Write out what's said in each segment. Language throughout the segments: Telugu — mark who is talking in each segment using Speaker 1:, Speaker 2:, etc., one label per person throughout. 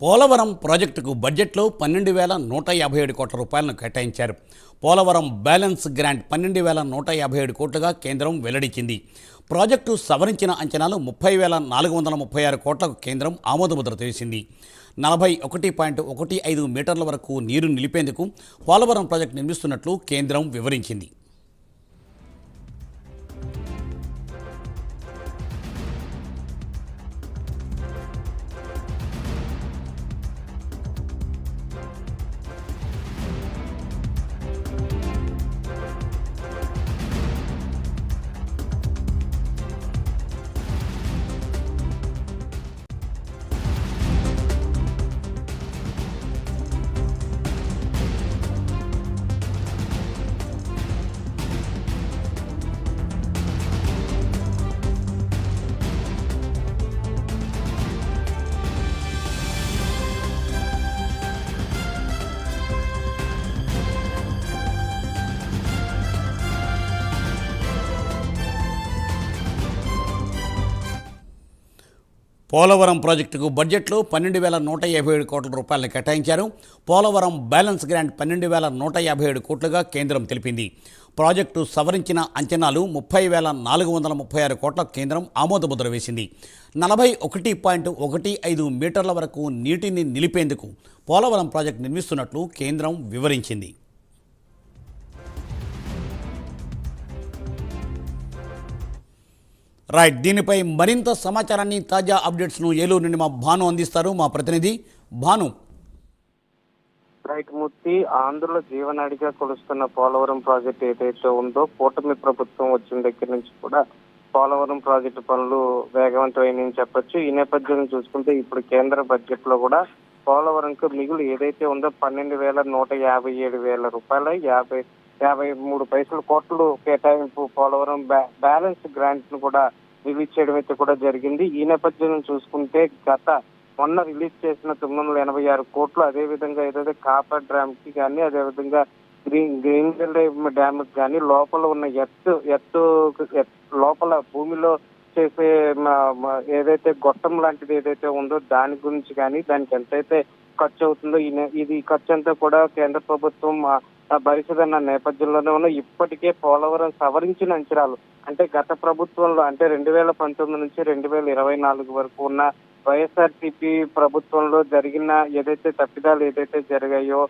Speaker 1: పోలవరం ప్రాజెక్టుకు బడ్జెట్లో 12,157 కోట్ల రూపాయలను కేటాయించారు. పోలవరం బ్యాలెన్స్ గ్రాంట్ 12,157 కోట్లుగా కేంద్రం వెల్లడించింది. ప్రాజెక్టు సవరించిన అంచనాలు 30,436 కోట్లకు కేంద్రం ఆమోదముద్ర చేసింది. 41.15 మీటర్ల వరకు నీరు నిలిపేందుకు పోలవరం ప్రాజెక్టు నిర్మిస్తున్నట్లు కేంద్రం వివరించింది. పోలవరం ప్రాజెక్టుకు బడ్జెట్లో 12,157 కోట్ల రూపాయలను కేటాయించారు. పోలవరం బ్యాలెన్స్ గ్రాంట్ 12,157 కోట్లుగా కేంద్రం తెలిపింది. ప్రాజెక్టు సవరించిన అంచనాలు 30,436 కోట్లకు కేంద్రం ఆమోదముద్ర వేసింది. 41.15 మీటర్ల వరకు నీటిని నిలిపేందుకు పోలవరం ప్రాజెక్టు నిర్మిస్తున్నట్లు కేంద్రం వివరించింది. రైట్, దీనిపై మరింత సమాచారాన్ని, తాజా అప్డేట్స్ను ఏలూరు నుండి మా భాను అందిస్తారు. మా ప్రతినిధి భాను.
Speaker 2: రైట్ మూర్తి, ఆంధ్రుల జీవనాడిగా కొలుస్తున్న పోలవరం ప్రాజెక్టు ఏదైతే ఉందో, కూటమి ప్రభుత్వం వచ్చిన దగ్గర నుంచి కూడా పోలవరం ప్రాజెక్టు పనులు వేగవంతమైనని చెప్పొచ్చు. ఈ నేపథ్యం చూసుకుంటే ఇప్పుడు కేంద్ర బడ్జెట్ లో కూడా పోలవరంకు మిగులు ఏదైతే ఉందో 12,157 రూపాయల 53 కోట్లు కేటాయింపు పోలవరం బ్యాలెన్స్ గ్రాంట్ ను కూడా రిలీజ్ చేయడం అయితే కూడా జరిగింది. ఈ నేపథ్యం చూసుకుంటే మొన్న రిలీజ్ చేసిన 986 కోట్లు, అదేవిధంగా ఏదైతే కాపర్ డ్యామ్ కి కానీ, అదేవిధంగా గ్రీన్ డ్యామ్ కి కానీ లోపల ఉన్న ఎత్తు లోపల భూమిలో చేసే ఏదైతే గొట్టం లాంటిది ఏదైతే ఉందో దాని గురించి కానీ, దానికి ఎంతైతే ఖర్చు అవుతుందో ఇది ఖర్చు అంతా కూడా కేంద్ర ప్రభుత్వం భరిస్తుందన్న నేపథ్యంలోనే ఉన్న ఇప్పటికే పోలవరం సవరించిన అంచనాలు అంటే గత ప్రభుత్వంలో అంటే 2019 నుంచి 2024 వరకు ఉన్న వైఎస్ఆర్సీపీ ప్రభుత్వంలో జరిగిన ఏదైతే తప్పిదాలు ఏదైతే జరిగాయో,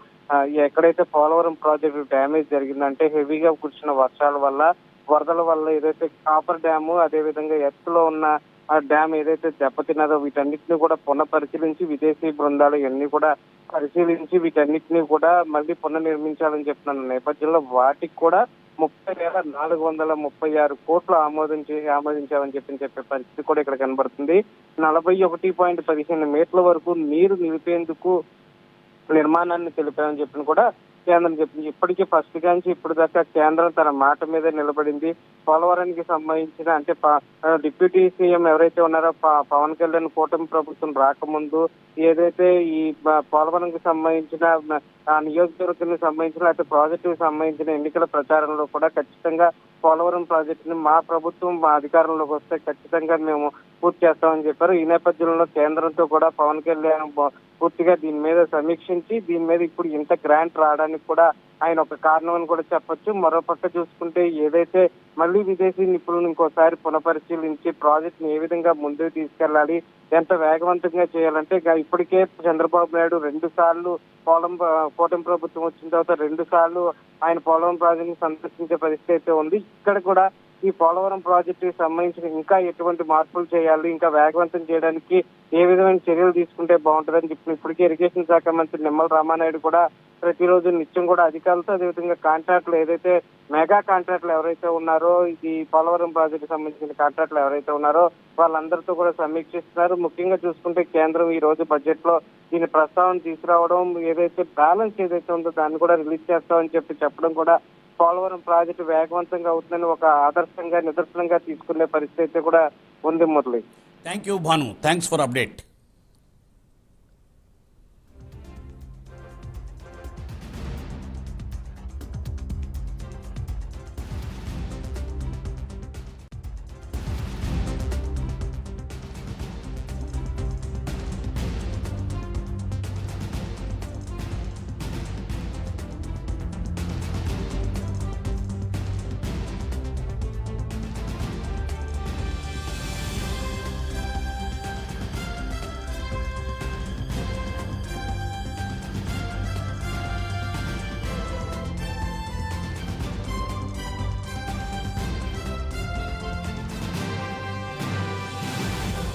Speaker 2: ఎక్కడైతే పోలవరం ప్రాజెక్టు డ్యామేజ్ జరిగిందంటే హెవీగా కురిసిన వర్షాల వల్ల, వరదల వల్ల ఏదైతే కాపర్ డ్యాము, అదేవిధంగా ఎత్తులో ఉన్న ఆ డ్యామ్ ఏదైతే దెబ్బతిన్నదో వీటన్నిటిని కూడా పునఃపరిశీలించి విదేశీ బృందాలు ఇవన్నీ కూడా పరిశీలించి వీటన్నిటిని కూడా మళ్ళీ పునర్నిర్మించాలని చెప్తున్న నేపథ్యంలో వాటికి కూడా 30,436 కోట్లు ఆమోదించామని చెప్పే పరిస్థితి కూడా ఇక్కడ కనబడుతుంది. 41.15 మీటర్ల వరకు నీరు నిలిపేందుకు నిర్మాణాన్ని తెలిపామని చెప్పిన కూడా కేంద్రం చెప్పింది. ఇప్పటికీ ఫస్ట్ గాంచి ఇప్పుడు దాకా కేంద్రం తన మాట మీద నిలబడింది. పోలవరానికి సంబంధించిన అంటే డిప్యూటీ సీఎం ఎవరైతే ఉన్నారో పవన్ కళ్యాణ్ కూటమి ప్రభుత్వం రాకముందు ఏదైతే ఈ పోలవరంకి సంబంధించిన నియోజకవర్గానికి సంబంధించిన లేకపోతే ప్రాజెక్టుకు సంబంధించిన ఎన్నికల ప్రచారంలో కూడా ఖచ్చితంగా పోలవరం ప్రాజెక్టుని మా ప్రభుత్వం మా అధికారంలోకి వస్తే ఖచ్చితంగా మేము పూర్తి చేస్తామని చెప్పారు. ఈ నేపథ్యంలో కేంద్రంతో కూడా పవన్ కళ్యాణ్ పూర్తిగా దీని మీద సమీక్షించి దీని మీద ఇప్పుడు ఇంత గ్రాంట్ రావడానికి కూడా ఆయన ఒక కారణం అని కూడా చెప్పొచ్చు. మరోపక్క చూసుకుంటే ఏదైతే మళ్ళీ విదేశీ నిపుణులను ఇంకోసారి పునఃపరిశీలించి ప్రాజెక్ట్ ఏ విధంగా ముందుకు తీసుకెళ్లాలి, ఎంత వేగవంతంగా చేయాలంటే ఇప్పటికే చంద్రబాబు నాయుడు 2 సార్లు కూటమి ప్రభుత్వం వచ్చిన తర్వాత 2 సార్లు ఆయన పోలవరం ప్రాజెక్టును సందర్శించే పరిస్థితి అయితే ఉంది. ఇక్కడ కూడా ఈ పోలవరం ప్రాజెక్టుకి సంబంధించిన ఇంకా ఎటువంటి మార్పులు చేయాలి, ఇంకా వేగవంతం చేయడానికి ఏ విధమైన చర్యలు తీసుకుంటే బాగుంటుందని చెప్పి ఇప్పటికే ఇరిగేషన్ శాఖ మంత్రి నిమ్మల రామానాయుడు కూడా ప్రతిరోజు నిత్యం కూడా అధికారులతో, అదేవిధంగా కాంట్రాక్టులు ఏదైతే మెగా కాంట్రాక్టులు ఎవరైతే ఉన్నారో ఈ పోలవరం ప్రాజెక్టు సంబంధించిన కాంట్రాక్టులు ఎవరైతే ఉన్నారో వాళ్ళందరితో కూడా సమీక్షిస్తున్నారు. ముఖ్యంగా చూసుకుంటే కేంద్రం ఈ రోజు బడ్జెట్ లో దీని ప్రస్తావన తీసుకురావడం, ఏదైతే బ్యాలెన్స్ ఏదైతే ఉందో దాన్ని కూడా రిలీజ్ చేస్తామని చెప్పడం కూడా పోలవరం ప్రాజెక్టు వేగవంతంగా అవుతుందని ఒక ఆదర్శంగా నిదర్శనంగా తీసుకునే పరిస్థితి అయితే కూడా ఉంది. Murali,
Speaker 1: thank you Bhanu, thanks for update.